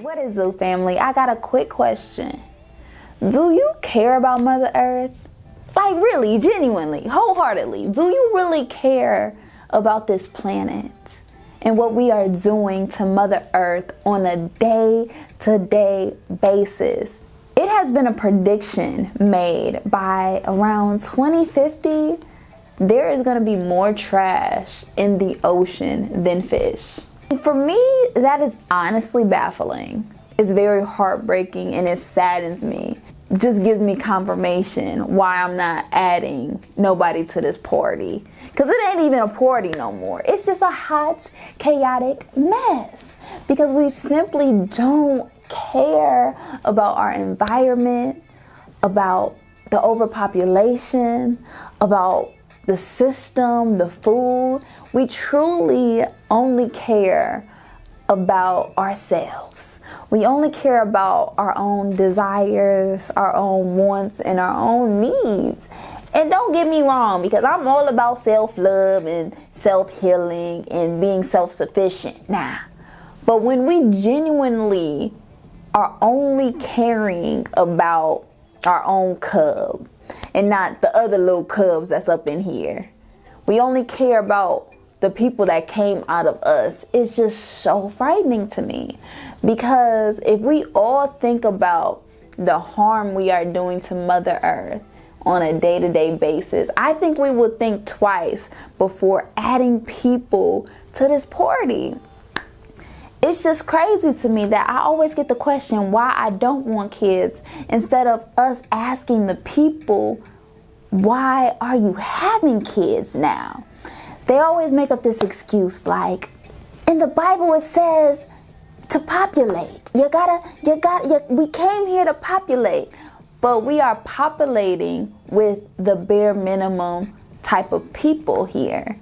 What is Zoo family? I got a quick question. Do you care about Mother Earth? Like really, genuinely, wholeheartedly, do you really care about this planet and what we are doing to Mother Earth on a day-to-day basis? It has been a prediction made by around 2050, there is going to be more trash in the ocean than fish. For me, that is honestly baffling. It's very heartbreaking and it saddens me. It just gives me confirmation why I'm not adding nobody to this party. Because it ain't even a party no more. It's just a hot, chaotic mess. Because we simply don't care about our environment, about the overpopulation, about the system, the food. We truly only care about ourselves. We only care about our own desires, our own wants, and our own needs. And don't get me wrong, because I'm all about self-love and self-healing and being self-sufficient. Nah. But when we genuinely are only caring about our own cub and not the other little cubs that's up in here, we only care about the people that came out of us, it's just so frightening to me. Because if we all think about the harm we are doing to Mother Earth on a day-to-day basis, I think we would think twice before adding people to this party. It's just crazy to me that I always get the question why I don't want kids, instead of us asking the people, why are you having kids now? They always make up this excuse like, in the Bible it says to populate. We came here to populate. But we are populating with the bare minimum type of people here.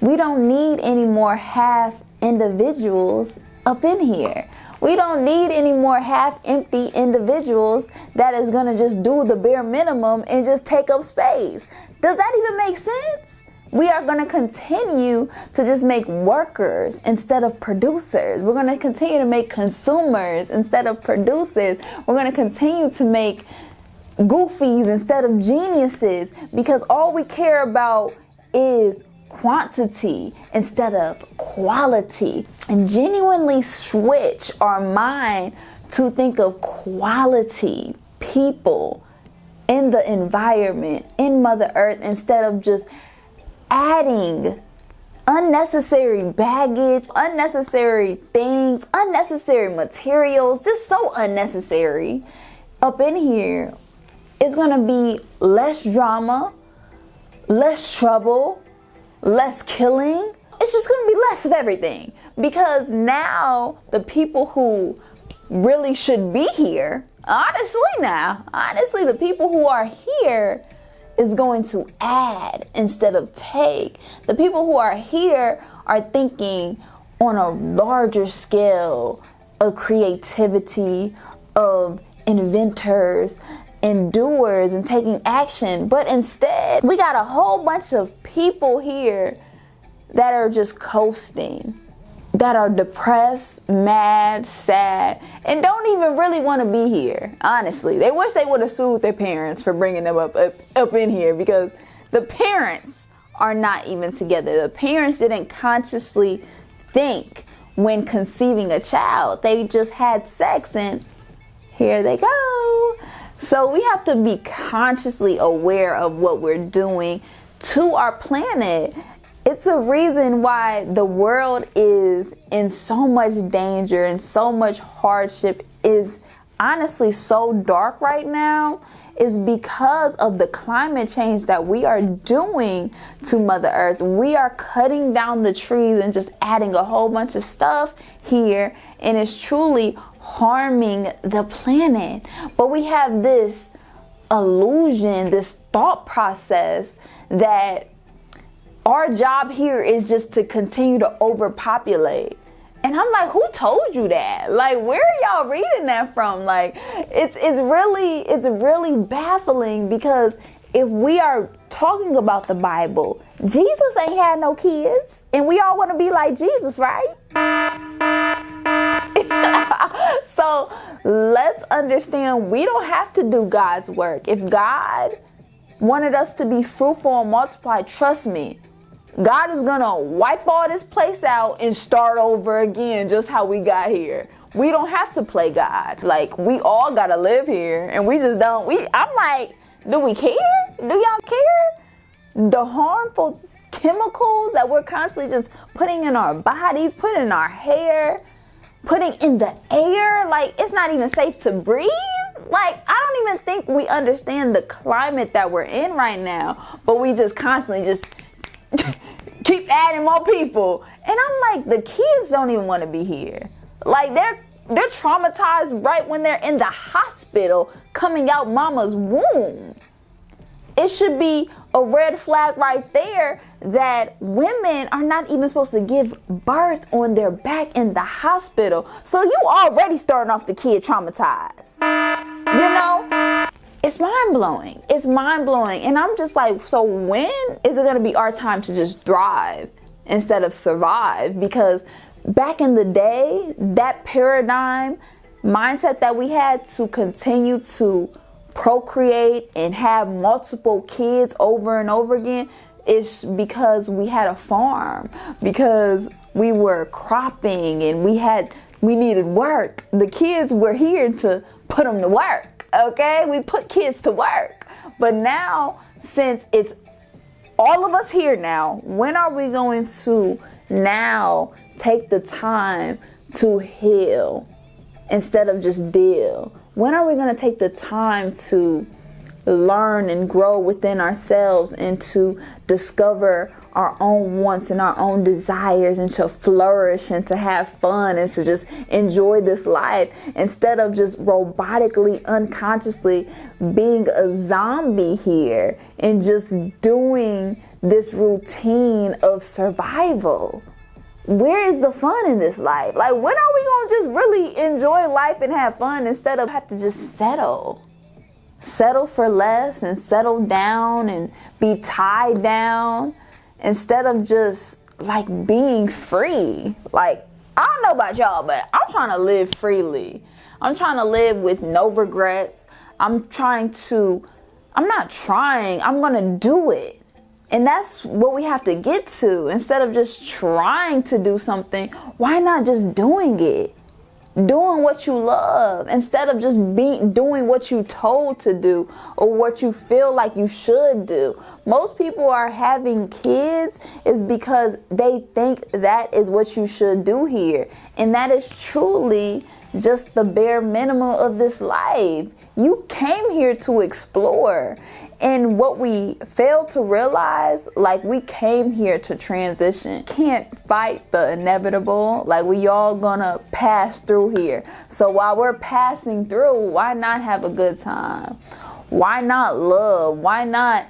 We don't need any more half individuals up in here. We don't need any more half-empty individuals that is gonna just do the bare minimum and just take up space. Does that even make sense? We are going to continue to just make workers instead of producers. We're going to continue to make consumers instead of producers. We're going to continue to make goofies instead of geniuses, because all we care about is quantity instead of quality. And genuinely switch our mind to think of quality people in the environment, in Mother Earth, instead of just adding unnecessary baggage, unnecessary things, unnecessary materials, just so unnecessary up in here. It's gonna be less drama, less trouble, less killing. It's just gonna be less of everything, because now the people who really should be here, honestly the people who are here is going to add instead of take. The people who are here are thinking on a larger scale of creativity, of inventors and doers and taking action. But instead, we got a whole bunch of people here that are just coasting, that are depressed, mad, sad, and don't even really want to be here. Honestly, they wish they would have sued their parents for bringing them up in here, because the parents are not even together. The parents didn't consciously think when conceiving a child. They just had sex and here they go. So we have to be consciously aware of what we're doing to our planet. It's a reason why the world is in so much danger and so much hardship, is honestly so dark right now, is because of the climate change that we are doing to Mother Earth. We are cutting down the trees and just adding a whole bunch of stuff here, and it's truly harming the planet. But we have this illusion, this thought process that our job here is just to continue to overpopulate. And I'm like, who told you that? Like, where are y'all reading that from? Like, it's really baffling, because if we are talking about the Bible, Jesus ain't had no kids, and we all want to be like Jesus, right? So let's understand we don't have to do God's work. If God wanted us to be fruitful and multiply, trust me, God is gonna wipe all this place out and start over again, just how we got here. We don't have to play God. Like, we all gotta live here, and we just don't. I'm like, do we care? Do y'all care? The harmful chemicals that we're constantly just putting in our bodies, putting in our hair, putting in the air. Like, it's not even safe to breathe. Like, I don't even think we understand the climate that we're in right now, but we just constantly just keep adding more people. And I'm like, the kids don't even want to be here. Like, they're traumatized right when they're in the hospital coming out mama's womb. It should be a red flag right there that women are not even supposed to give birth on their back in the hospital. So you already starting off the kid traumatized. You know? It's mind-blowing. It's mind-blowing. And I'm just like, so when is it going to be our time to just thrive instead of survive? Because back in the day, that paradigm mindset that we had to continue to procreate and have multiple kids over and over again is because we had a farm, because we were cropping and we needed work. The kids were here to put them to work. Okay, we put kids to work. But now, since it's all of us here now, when are we going to now take the time to heal instead of just deal? When are we going to take the time to learn and grow within ourselves and to discover our own wants and our own desires and to flourish and to have fun and to just enjoy this life instead of just robotically, unconsciously being a zombie here and just doing this routine of survival? Where is the fun in this life? Like, when are we going to just really enjoy life and have fun instead of have to just settle? Settle for less and settle down and be tied down instead of just like being free. Like, I don't know about y'all, but I'm trying to live freely. I'm trying to live with no regrets. I'm going to do it. And that's what we have to get to. Instead of just trying to do something, why not just doing it? Doing what you love instead of just doing what you told to do or what you feel like you should do. Most people are having kids is because they think that is what you should do here. And that is truly just the bare minimum of this life. You came here to explore. And what we fail to realize, like, we came here to transition. Can't fight the inevitable. Like, we all gonna pass through here. So while we're passing through, why not have a good time? Why not love? Why not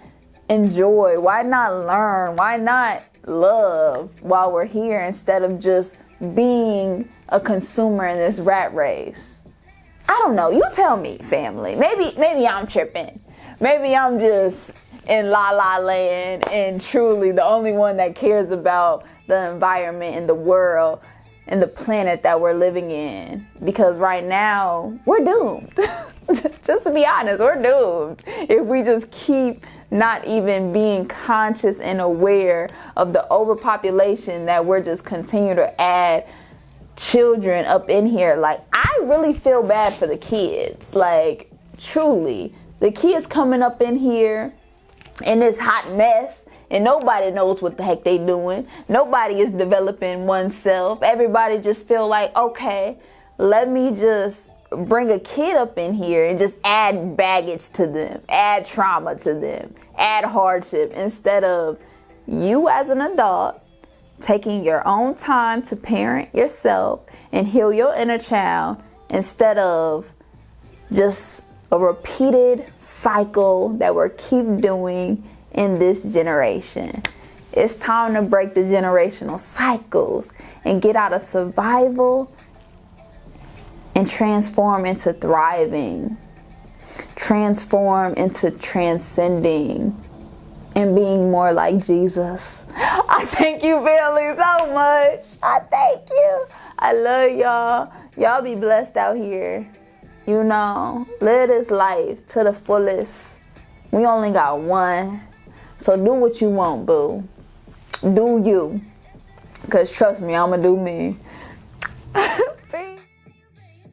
enjoy? Why not learn? Why not love while we're here instead of just being a consumer in this rat race? I don't know. You tell me, family. Maybe I'm tripping. Maybe I'm just in la la land and truly the only one that cares about the environment and the world and the planet that we're living in. Because right now, we're doomed. Just to be honest, we're doomed. If we just keep not even being conscious and aware of the overpopulation that we're just continue to add children up in here. Like, I really feel bad for the kids. Like, truly. The kids coming up in here in this hot mess and nobody knows what the heck they doing. Nobody is developing oneself. Everybody just feel like, okay, let me just bring a kid up in here and just add baggage to them, add trauma to them, add hardship instead of you as an adult taking your own time to parent yourself and heal your inner child instead of just a repeated cycle that we're keep doing in this generation. It's time to break the generational cycles and get out of survival and transform into thriving, transform into transcending and being more like Jesus. I thank you, family, so much. I thank you. I love y'all. Y'all be blessed out here. You know, live this life to the fullest. We only got one. So do what you want, boo. Do you. Because trust me, I'ma do me.